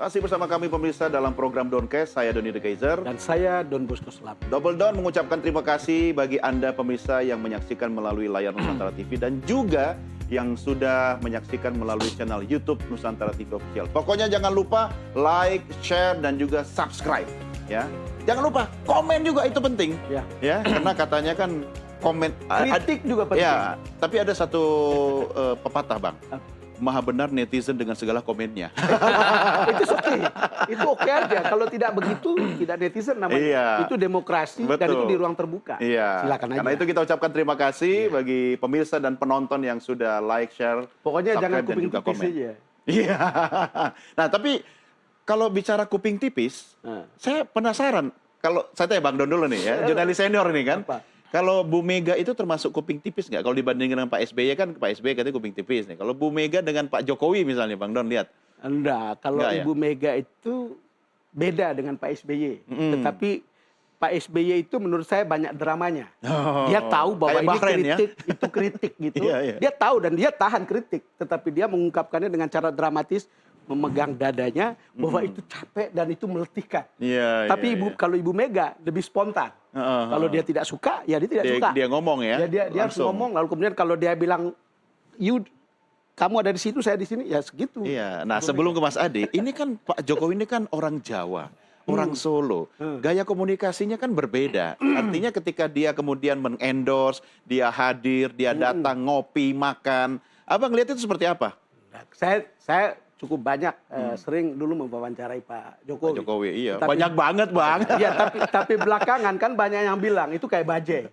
Masih bersama kami pemirsa dalam program Doncast, saya Doni The Kaiser. Dan saya Don Bosco Selam. Double Don mengucapkan terima kasih bagi Anda pemirsa yang menyaksikan melalui layar Nusantara TV dan juga yang sudah menyaksikan melalui channel YouTube Nusantara TV Official. Pokoknya jangan lupa like, share, dan juga subscribe. Ya, jangan lupa komen juga, itu penting. Ya, karena katanya kan komen kritik juga penting. Ya, tapi ada satu pepatah, Bang. Maha benar netizen dengan segala komennya. Itu oke. Itu oke aja. Kalau tidak begitu, tidak netizen namanya. Iya. Itu demokrasi. Betul. Dan itu di ruang terbuka. Iya. Silakan aja. Karena itu kita ucapkan terima kasih bagi pemirsa dan penonton yang sudah like, share, pokoknya jangan subscribe, dan kuping juga tipis komen. aja. Iya. Nah, tapi kalau bicara kuping tipis, saya penasaran. Kalau saya tanya Bang Don dulu nih ya, jurnalis senior ini kan. Apa? Kalau Bu Mega itu termasuk kuping tipis nggak? Kalau dibandingkan dengan Pak SBY kan, Pak SBY katanya kuping tipis nih. Kalau Bu Mega dengan Pak Jokowi misalnya, Bang Don lihat. Enggak, kalau Enggak, Ibu Mega itu beda dengan Pak SBY. Tetapi Pak SBY itu menurut saya banyak dramanya. Dia tahu bahwa ini kritik, itu kritik gitu. Dia tahu dan dia tahan kritik. Tetapi dia mengungkapkannya dengan cara dramatis, memegang dadanya bahwa itu capek dan itu meletihkan. Tapi kalau Ibu Mega lebih spontan. Kalau dia tidak suka, ya dia tidak suka. Dia ngomong ya. Dia harus ngomong. Lalu kemudian kalau dia bilang, kamu ada di situ, saya di sini, ya segitu. Iya. Nah, sebelum ke Mas Adi, ini kan Pak Jokowi ini kan orang Jawa, orang Solo. Gaya komunikasinya kan berbeda. Artinya ketika dia kemudian mengendorse, dia hadir, dia datang ngopi, makan. Abang lihat itu seperti apa? Saya cukup banyak sering dulu mewawancarai Pak Jokowi. Pak Jokowi, iya. Banyak banget, Bang. Iya, tapi belakangan kan banyak yang bilang itu kayak bajai.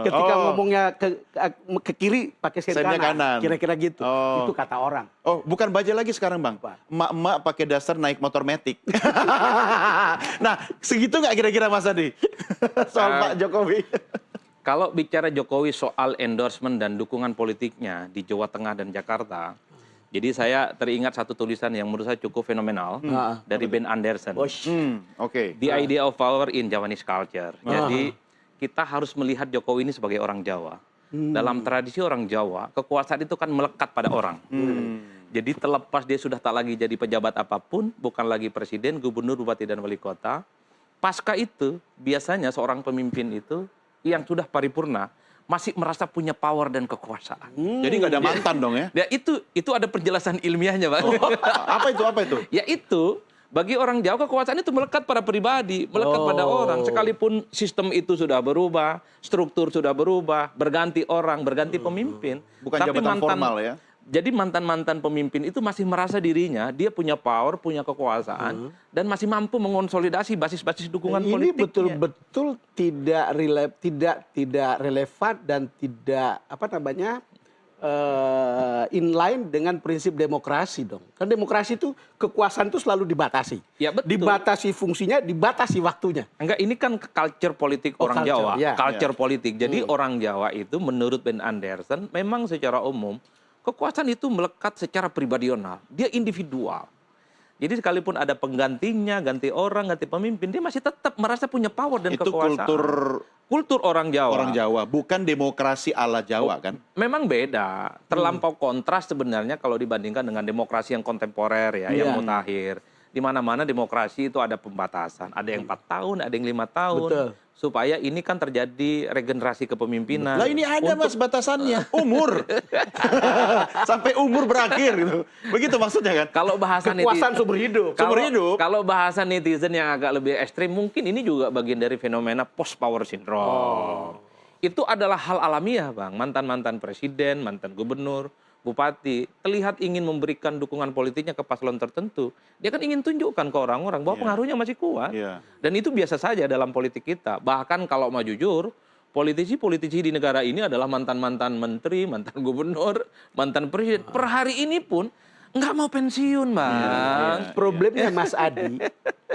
Ketika ngomongnya ke kiri pakai sen kanan. Kira-kira gitu. Itu kata orang. Oh, bukan bajai lagi sekarang, Bang. Emak-emak pakai dasar naik motor metik. Nah, segitu nggak kira-kira Mas Adi? Soal Pak Jokowi. Kalau bicara Jokowi soal endorsement dan dukungan politiknya di Jawa Tengah dan Jakarta, jadi saya teringat satu tulisan yang menurut saya cukup fenomenal dari Ben Anderson. The Idea of Power in Javanese Culture. Jadi kita harus melihat Jokowi ini sebagai orang Jawa. Dalam tradisi orang Jawa, kekuasaan itu kan melekat pada orang. Jadi terlepas dia sudah tak lagi jadi pejabat apapun, bukan lagi presiden, gubernur, bupati, dan wali kota. Pasca itu, biasanya seorang pemimpin itu yang sudah paripurna, masih merasa punya power dan kekuasaan. Jadi nggak ada mantan dong ya? Ya itu ada penjelasan ilmiahnya, Bang. Apa itu? Ya itu, bagi orang Jawa kekuasaan itu melekat pada pribadi, melekat pada orang. Sekalipun sistem itu sudah berubah, struktur sudah berubah, berganti orang, berganti pemimpin. Bukan jabatan formal ya? Jadi mantan-mantan pemimpin itu masih merasa dirinya, dia punya power, punya kekuasaan, dan masih mampu mengonsolidasi basis-basis dukungan politiknya. Ini betul-betul tidak relevan dan tidak inline dengan prinsip demokrasi dong. Kan demokrasi itu kekuasaan itu selalu dibatasi. Ya, betul. Dibatasi fungsinya, dibatasi waktunya. Enggak, ini kan culture politik orang Jawa. Ya. Culture politik. Jadi orang Jawa itu menurut Ben Anderson memang secara umum kekuasaan itu melekat secara pribadional. Dia individual. Jadi sekalipun ada penggantinya, ganti orang, ganti pemimpin, dia masih tetap merasa punya power dan kekuasaan. Itu kultur orang Jawa. Orang Jawa, bukan demokrasi ala Jawa kan? Memang beda. Terlampau kontras sebenarnya kalau dibandingkan dengan demokrasi yang kontemporer ya, yang mutakhir. Di mana-mana demokrasi itu ada pembatasan. Ada yang 4 tahun, ada yang 5 tahun. Betul. Supaya ini kan terjadi regenerasi kepemimpinan. Lah ini ada Mas batasannya, umur. Sampai umur berakhir gitu. Begitu maksudnya kan? Kalau bahasa kekuasaan sumber hidup. Kalau bahasa netizen yang agak lebih ekstrim, mungkin ini juga bagian dari fenomena post power syndrome. Itu adalah hal alamiah, Bang. Mantan-mantan presiden, mantan gubernur, bupati, terlihat ingin memberikan dukungan politiknya ke paslon tertentu. Dia kan ingin tunjukkan ke orang-orang bahwa pengaruhnya masih kuat. Dan itu biasa saja dalam politik kita. Bahkan kalau mau jujur, politisi-politisi di negara ini adalah mantan-mantan menteri, mantan gubernur, mantan presiden. Per hari ini pun nggak mau pensiun, Bang. Problemnya Mas Adi,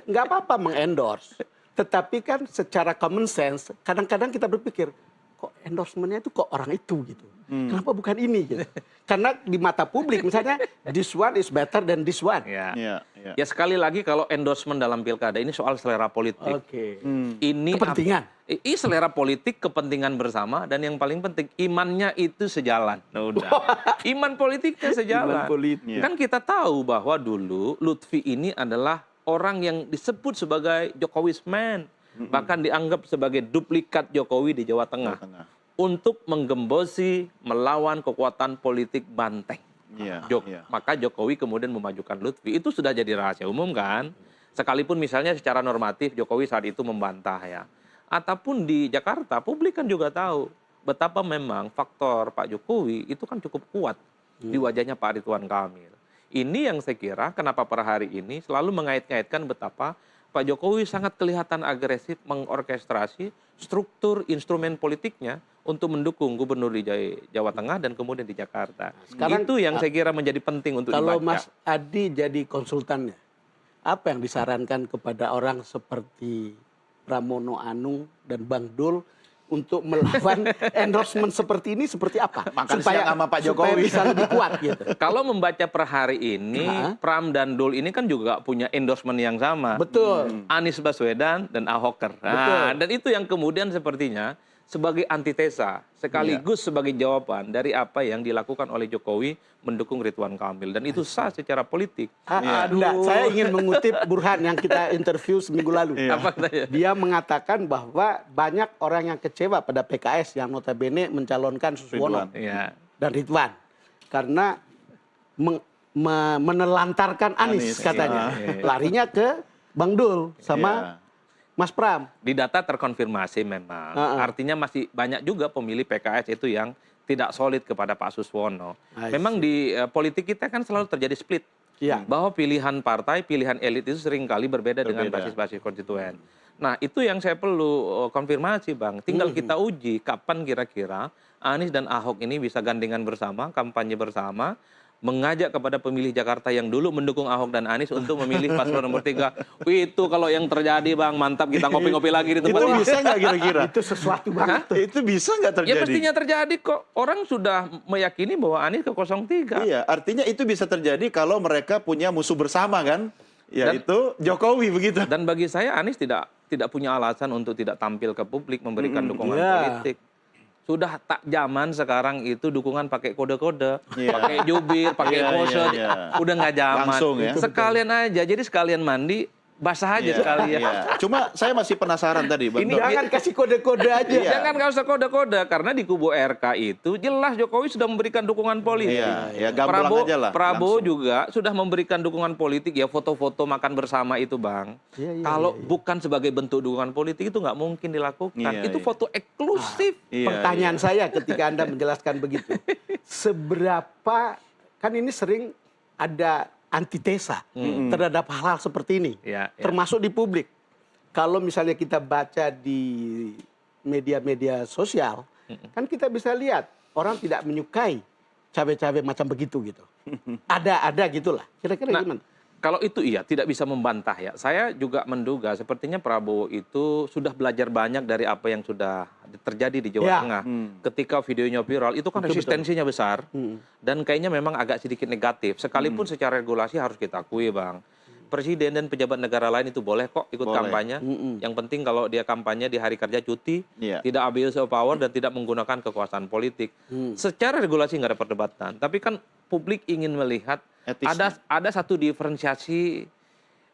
nggak apa-apa mengendorse. Tetapi kan secara common sense, kadang-kadang kita berpikir, kok endorsementnya itu kok orang itu gitu. Kenapa bukan ini gitu? Karena di mata publik misalnya this one is better than this one. Ya sekali lagi kalau endorsement dalam pilkada ini soal selera politik. Ini kepentingan. Ini selera politik, kepentingan bersama, dan yang paling penting imannya itu sejalan. Nah, udah. Iman politiknya sejalan. Iman politik. Kan kita tahu bahwa dulu Lutfi ini adalah orang yang disebut sebagai Jokowi's man, bahkan dianggap sebagai duplikat Jokowi di Jawa Tengah. Untuk menggembosi melawan kekuatan politik banteng. Maka Jokowi kemudian memajukan Lutfi. Itu sudah jadi rahasia umum kan. Sekalipun misalnya secara normatif Jokowi saat itu membantah ya. Ataupun di Jakarta publik kan juga tahu betapa memang faktor Pak Jokowi itu kan cukup kuat di wajahnya Pak Ridwan Kamil. Ini yang saya kira kenapa per hari ini selalu mengait-ngaitkan betapa Pak Jokowi sangat kelihatan agresif mengorkestrasi struktur instrumen politiknya untuk mendukung gubernur di Jawa Tengah dan kemudian di Jakarta. Sekarang, itu yang saya kira menjadi penting untuk kalau dibaca. Mas Adi jadi konsultannya, apa yang disarankan kepada orang seperti Pramono Anung dan Bang Dul untuk melawan endorsement seperti ini seperti apa? Makan supaya sama Pak Jokowi supaya bisa lebih kuat gitu. Kalau membaca per hari ini, Pram dan Dul ini kan juga punya endorsement yang sama. Betul. Anies Baswedan dan Ahoker. Nah, dan itu yang kemudian sepertinya sebagai antitesa, sekaligus sebagai jawaban dari apa yang dilakukan oleh Jokowi mendukung Ridwan Kamil. Dan itu sah secara politik. Enggak, saya ingin mengutip Burhan yang kita interview seminggu lalu. Apa katanya? Dia mengatakan bahwa banyak orang yang kecewa pada PKS yang notabene mencalonkan Suswono dan Ridwan. Karena menelantarkan Anies katanya. Larinya ke Bang Dul sama Mas Pram. Di data terkonfirmasi memang. Artinya masih banyak juga pemilih PKS itu yang tidak solid kepada Pak Suswono. Memang di politik kita kan selalu terjadi split. Bahwa pilihan partai, pilihan elit itu seringkali berbeda dengan basis-basis konstituen. Nah itu yang saya perlu konfirmasi Bang. Tinggal kita uji kapan kira-kira Anies dan Ahok ini bisa gandengan bersama, kampanye bersama, mengajak kepada pemilih Jakarta yang dulu mendukung Ahok dan Anies untuk memilih paslon nomor 3. Itu kalau yang terjadi Bang, mantap kita ngopi-ngopi lagi di tempat itu bisa nggak kira-kira? Itu sesuatu banget. Itu bisa nggak terjadi? Ya mestinya terjadi kok. Orang sudah meyakini bahwa Anies ke 03. Iya, artinya itu bisa terjadi kalau mereka punya musuh bersama kan? Yaitu Jokowi begitu. Dan bagi saya Anies tidak punya alasan untuk tidak tampil ke publik memberikan dukungan politik. Sudah tak zaman sekarang itu dukungan pakai kode-kode, pakai jubir, pakai pose, udah nggak zaman. Langsung ya. Sekalian aja, jadi sekalian mandi, basah aja sekalian. Cuma saya masih penasaran tadi, Bang. Ini jangan kasih kode-kode aja. Jangan nggak usah kode-kode, karena di kubu RK itu jelas Jokowi sudah memberikan dukungan politik. Prabowo aja lah, Prabowo juga sudah memberikan dukungan politik, ya foto-foto makan bersama itu Bang. Kalau bukan sebagai bentuk dukungan politik itu nggak mungkin dilakukan. Itu foto eksklusif. Pertanyaan saya ketika Anda menjelaskan begitu, seberapa kan ini sering ada antitesa terhadap hal-hal seperti ini, termasuk di publik. Kalau misalnya kita baca di media-media sosial, kan kita bisa lihat orang tidak menyukai cabai-cabai macam begitu gitu. Ada gitulah. Kira-kira gimana? Kalau itu iya, tidak bisa membantah ya. Saya juga menduga sepertinya Prabowo itu sudah belajar banyak dari apa yang sudah terjadi di Jawa Tengah. Ketika videonya viral, itu kan resistensinya besar. Dan kayaknya memang agak sedikit negatif. Sekalipun secara regulasi harus kita akui Bang. Presiden dan pejabat negara lain itu boleh kok ikut kampanye. Yang penting kalau dia kampanye di hari kerja cuti, tidak abuse of power dan tidak menggunakan kekuasaan politik. Secara regulasi nggak ada perdebatan. Tapi kan publik ingin melihat ada satu diferensiasi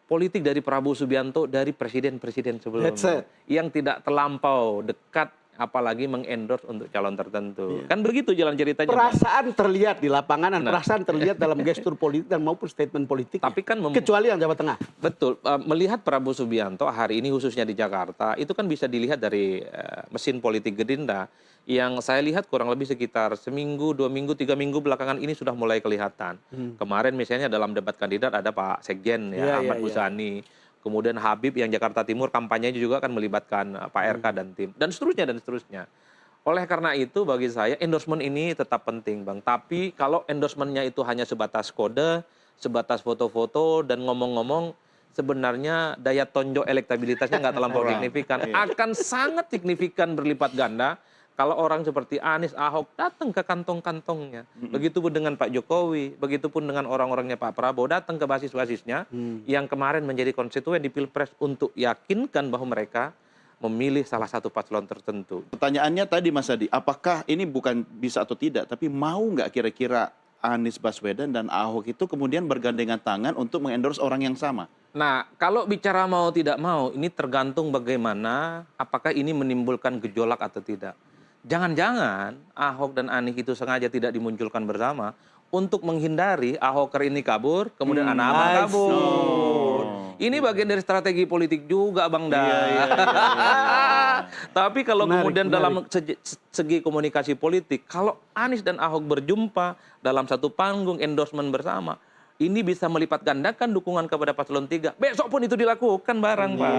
politik dari Prabowo Subianto dari presiden-presiden sebelumnya yang tidak terlampau dekat, apalagi mengendorse untuk calon tertentu. Kan begitu jalan ceritanya. Perasaan terlihat di lapangan dan perasaan terlihat dalam gestur politik dan maupun statement politik. Tapi kan kecuali yang Jawa Tengah. Betul. Melihat Prabowo Subianto hari ini khususnya di Jakarta, itu kan bisa dilihat dari mesin politik Gerindra yang saya lihat kurang lebih sekitar seminggu, 2 minggu, 3 minggu belakangan ini sudah mulai kelihatan. Kemarin misalnya dalam debat kandidat ada Pak Sekjen Ahmad Muzani. Kemudian Habib yang Jakarta Timur kampanyenya juga akan melibatkan Pak RK dan tim. Dan seterusnya dan seterusnya. Oleh karena itu bagi saya endorsement ini tetap penting Bang. Tapi kalau endorsementnya itu hanya sebatas kode, sebatas foto-foto dan ngomong-ngomong, sebenarnya daya tonjok elektabilitasnya nggak terlampau signifikan. Akan sangat signifikan berlipat ganda kalau orang seperti Anies, Ahok datang ke kantong-kantongnya. Begitupun dengan Pak Jokowi, begitupun dengan orang-orangnya Pak Prabowo, datang ke basis-basisnya yang kemarin menjadi konstituen di Pilpres untuk yakinkan bahwa mereka memilih salah satu paslon tertentu. Pertanyaannya tadi Mas Adi, apakah ini bukan bisa atau tidak, tapi mau nggak kira-kira Anies Baswedan dan Ahok itu kemudian bergandengan tangan untuk mengendorse orang yang sama? Nah, kalau bicara mau tidak mau, ini tergantung bagaimana, apakah ini menimbulkan gejolak atau tidak. Jangan-jangan Ahok dan Anies itu sengaja tidak dimunculkan bersama untuk menghindari Ahoker ini kabur, kemudian anak abang kabur. Ini bagian dari strategi politik juga, Bang Da. Iya. Tapi kalau kemudian dalam segi komunikasi politik, kalau Anies dan Ahok berjumpa dalam satu panggung endorsement bersama, ini bisa melipat gandakan dukungan kepada paslon 3. Besok pun itu dilakukan bareng, Pak.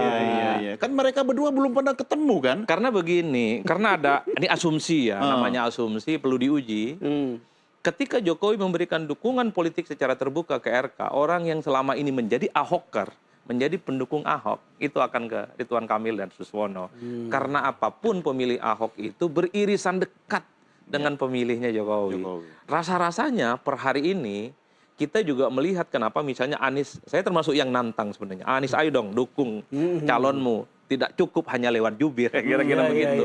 Iya. Kan mereka berdua belum pernah ketemu kan? Karena begini, karena ada, ini asumsi ya, namanya asumsi, perlu diuji. Ketika Jokowi memberikan dukungan politik secara terbuka ke RK, orang yang selama ini menjadi Ahoker, menjadi pendukung Ahok, itu akan ke Ridwan Kamil dan Suswono. Karena apapun pemilih Ahok itu beririsan dekat dengan pemilihnya Jokowi. Rasa-rasanya per hari ini, kita juga melihat kenapa misalnya Anies, saya termasuk yang nantang sebenarnya. Anies, ayo dong dukung calonmu. Tidak cukup hanya lewat jubir, kira-kira begitu.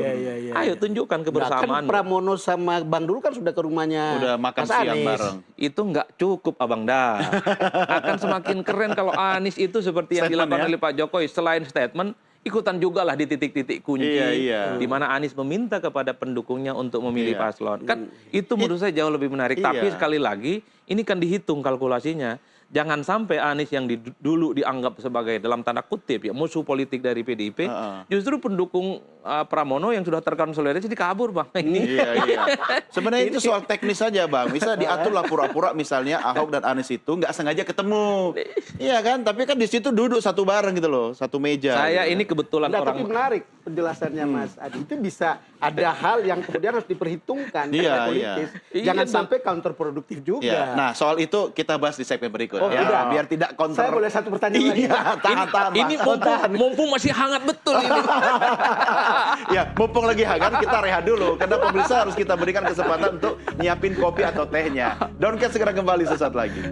Ayo tunjukkan kebersamaan. Kan Pramono sama Bang Dulu kan sudah ke rumahnya. Udah makan siang bareng. Itu nggak cukup, Abang Da. Akan semakin keren kalau Anies itu seperti yang dilakukan oleh Pak Jokowi. Selain statement, ikutan juga lah di titik-titik kunci. Di mana Anies meminta kepada pendukungnya untuk memilih paslon. Kan itu menurut saya jauh lebih menarik. Tapi sekali lagi, ini kan dihitung kalkulasinya. Jangan sampai Anies yang dulu dianggap sebagai dalam tanda kutip ya musuh politik dari PDIP, justru pendukung Pramono yang sudah terkonsolidasi kabur, Bang. Iya. Sebenarnya itu soal teknis saja, Bang. Bisa diatur lah pura-pura misalnya Ahok dan Anies itu nggak sengaja ketemu. Iya kan? Tapi kan di situ duduk satu bareng gitu loh, satu meja. Saya ini kebetulan orang. Tapi menarik penjelasannya Mas Adi. Itu bisa ada hal yang kemudian harus diperhitungkan politis. Jangan sampai counterproduktif juga. Nah, soal itu kita bahas di segmen berikut. Biar tidak counter. Saya boleh satu pertanyaan lagi. Tahan. Ini mumpung masih hangat betul ini. Ya, mumpung lagi hangat kita rehat dulu karena pemirsa harus kita berikan kesempatan untuk nyiapin kopi atau tehnya. Doncast segera kembali sesaat lagi.